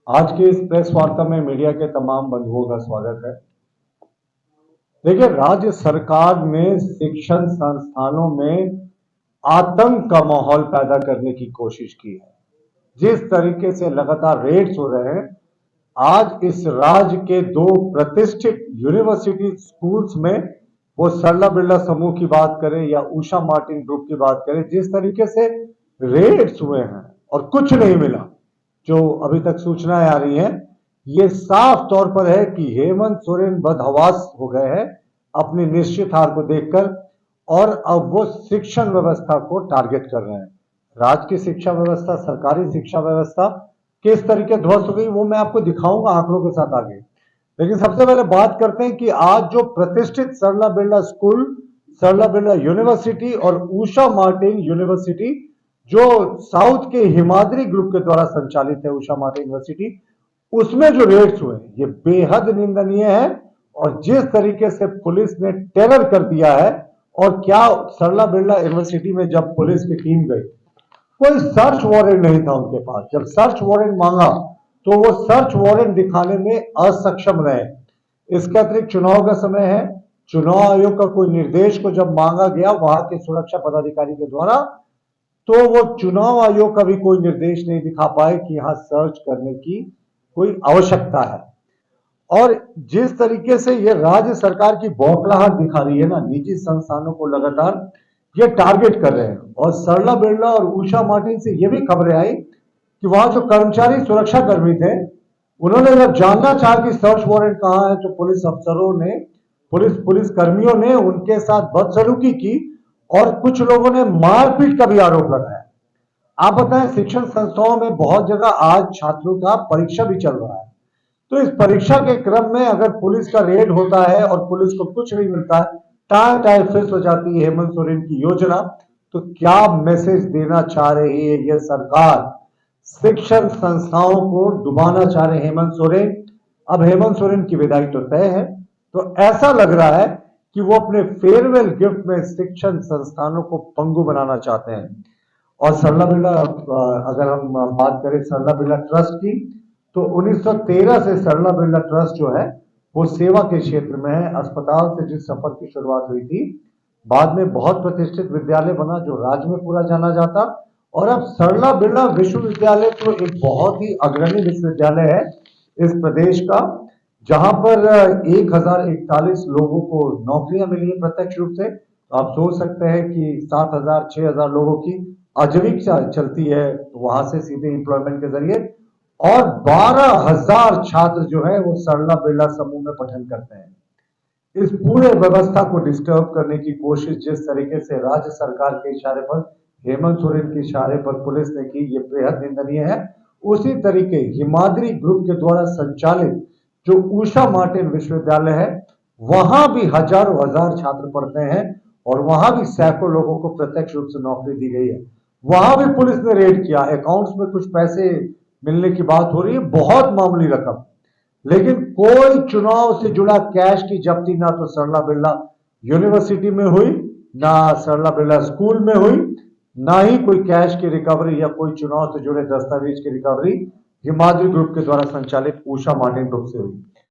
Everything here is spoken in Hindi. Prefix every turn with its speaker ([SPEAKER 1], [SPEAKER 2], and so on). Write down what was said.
[SPEAKER 1] आज की इस प्रेस वार्ता में मीडिया के तमाम बंधुओं का स्वागत है। देखिए, राज्य सरकार ने शिक्षण संस्थानों में आतंक का माहौल पैदा करने की कोशिश की है। जिस तरीके से लगातार रेड्स हो रहे हैं, आज इस राज्य के 2 प्रतिष्ठित यूनिवर्सिटी स्कूल्स में, वो सरला बिरला समूह की बात करें या उषा मार्टिन ग्रुप की बात करें, जिस तरीके से रेड्स हुए हैं और कुछ नहीं मिला, जो अभी तक सूचनाएं आ रही हैं, ये साफ तौर पर है कि हेमंत सोरेन बदहवास हो गए हैं अपनी निश्चित हार को देखकर, और अब वो शिक्षण व्यवस्था को टारगेट कर रहे हैं। राज्य की शिक्षा व्यवस्था, सरकारी शिक्षा व्यवस्था किस तरीके ध्वस्त हो गई, वो मैं आपको दिखाऊंगा आंकड़ों के साथ आगे। लेकिन सबसे पहले बात करते हैं कि आज जो प्रतिष्ठित सरला बिरला स्कूल, सरला बिरला यूनिवर्सिटी और उषा मार्टिन यूनिवर्सिटी, जो साउथ के हिमाद्री ग्रुप के द्वारा संचालित है, उषा मार्टिन यूनिवर्सिटी, उसमें जो रेड्स हुए ये बेहद निंदनीय है। और जिस तरीके से पुलिस ने टेरर कर दिया है, और क्या सरला बिरला यूनिवर्सिटी में जब पुलिस की टीम गई, कोई सर्च वारंट नहीं था उनके पास। जब सर्च वारंट मांगा तो वो सर्च वारंट दिखाने में असक्षम रहे। इसके अतिरिक्त चुनाव का समय है, चुनाव आयोग का कोई निर्देश को जब मांगा गया वहां के सुरक्षा पदाधिकारी के द्वारा, तो वो चुनाव आयोग का भी कोई निर्देश नहीं दिखा पाए कि यहां सर्च करने की कोई आवश्यकता है। और जिस तरीके से ये राज्य सरकार की बौखलाहट दिखा रही है ना, निजी संस्थानों को लगातार ये टारगेट कर रहे हैं। और सरला बिरला और उषा मार्टिन से ये भी खबरें आई कि वहां जो कर्मचारी सुरक्षा कर्मी थे, उन्होंने जब जानना चाहा कि सर्च वारंट कहां है, तो पुलिस अफसरों ने, पुलिस कर्मियों ने उनके साथ बदसलूकी की और कुछ लोगों ने मारपीट का भी आरोप लगाया। आप बताएं, शिक्षण संस्थाओं में बहुत जगह आज छात्रों का परीक्षा भी चल रहा है, तो इस परीक्षा के क्रम में अगर पुलिस का रेड होता है और पुलिस को कुछ नहीं मिलता है, टाइम टाइम फिक्स हो जाती है हेमंत सोरेन की योजना, तो क्या मैसेज देना चाह रही है यह सरकार? शिक्षण संस्थाओं को डुबाना चाह रहे हेमंत सोरेन। अब हेमंत सोरेन की विदाई तो तय है, तो ऐसा लग रहा है कि वो अपने फेयरवेल गिफ्ट में शिक्षण संस्थानों को पंगु बनाना चाहते हैं। और सरला बिरला, अगर हम बात करें सरला बिरला ट्रस्ट की, तो 1913 से सरला बिरला ट्रस्ट जो है वो सेवा के क्षेत्र में है। अस्पताल से जिस सफर की शुरुआत हुई थी, बाद में बहुत प्रतिष्ठित विद्यालय बना जो राज्य में पूरा जाना जाता, और अब सरला बिरला विश्वविद्यालय तो एक बहुत ही अग्रणी विश्वविद्यालय है इस प्रदेश का, जहां पर 1041 लोगों को नौकरियां मिली है प्रत्यक्ष रूप से। तो आप सोच सकते हैं कि 7000 6000 लोगों की आजीविका चलती है वहां से सीधे एम्प्लॉयमेंट के जरिए, और 12,000 छात्र जो है वो सरला बिरला समूह में पठन करते हैं। इस पूरे व्यवस्था को डिस्टर्ब करने की कोशिश जिस तरीके से राज्य सरकार के इशारे पर, हेमंत सोरेन के इशारे पर पुलिस ने की, ये बेहद निंदनीय है। उसी तरीके हिमाद्री ग्रुप के द्वारा संचालित जो उषा मार्टिन विश्वविद्यालय है, वहां भी हजारों हजार छात्र पढ़ते हैं और वहां भी सैकड़ों लोगों को प्रत्यक्ष रूप से नौकरी दी गई है। वहां भी पुलिस ने रेड किया, अकाउंट्स में कुछ पैसे मिलने की बात हो रही है, बहुत मामूली रकम, लेकिन कोई चुनाव से जुड़ा कैश की जब्ती ना तो सरला बिरला यूनिवर्सिटी में हुई, ना सरला बिरला स्कूल में हुई, ना ही कोई कैश की रिकवरी या कोई चुनाव से जुड़े दस्तावेज की रिकवरी हिमाद्री ग्रुप के द्वारा संचालित उषा मार्टिन ग्रुप से हुई।